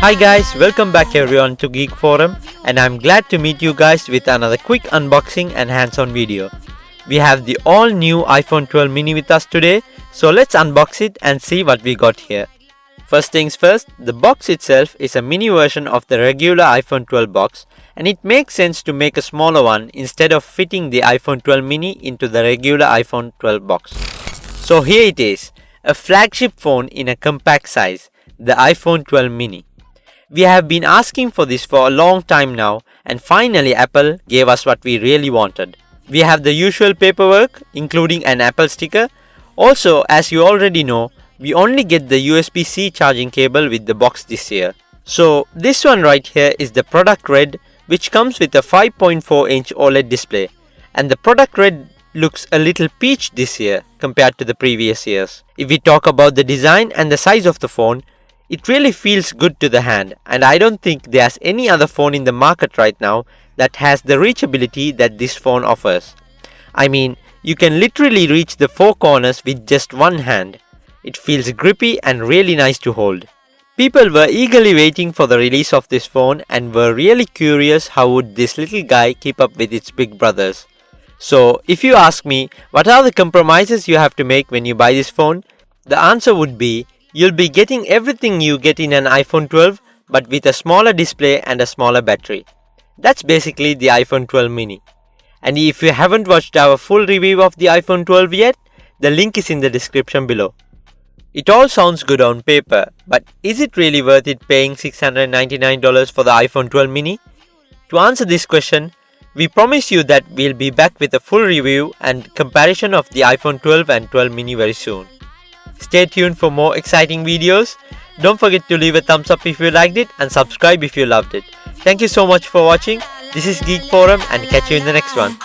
Hi guys, welcome back everyone to Geek Forum, and I'm glad to meet you guys with another quick unboxing and hands-on video. We have the all-new iPhone 12 mini with us today, so let's unbox it and see what we got here. First things first, the box itself is a mini version of the regular iPhone 12 box, and it makes sense to make a smaller one instead of fitting the iPhone 12 mini into the regular iPhone 12 box. So here it is, a flagship phone in a compact size, the iPhone 12 mini. We have been asking for this for a long time now, and finally Apple gave us what we really wanted. We have the usual paperwork, including an Apple sticker. Also, as you already know, we only get the USB-C charging cable with the box this year. So this one right here is the product red, which comes with a 5.4-inch OLED display, and the product red looks a little peach this year compared to the previous years. If we talk about the design and the size of the phone, it really feels good to the hand, and I don't think there's any other phone in the market right now that has the reachability that this phone offers. I mean, you can literally reach the four corners with just one hand. It feels grippy and really nice to hold. People were eagerly waiting for the release of this phone and were really curious how would this little guy keep up with its big brothers. So, if you ask me, what are the compromises you have to make when you buy this phone? The answer would be, you'll be getting everything you get in an iPhone 12, but with a smaller display and a smaller battery. That's basically the iPhone 12 mini. And if you haven't watched our full review of the iPhone 12 yet, the link is in the description below. It all sounds good on paper, but is it really worth it paying $699 for the iPhone 12 mini? To answer this question, we promise you that we'll be back with a full review and comparison of the iPhone 12 and 12 mini very soon. Stay tuned for more exciting videos. Don't forget to leave a thumbs up if you liked it and subscribe if you loved it. Thank you so much for watching. This is Geek Forum and catch you in the next one.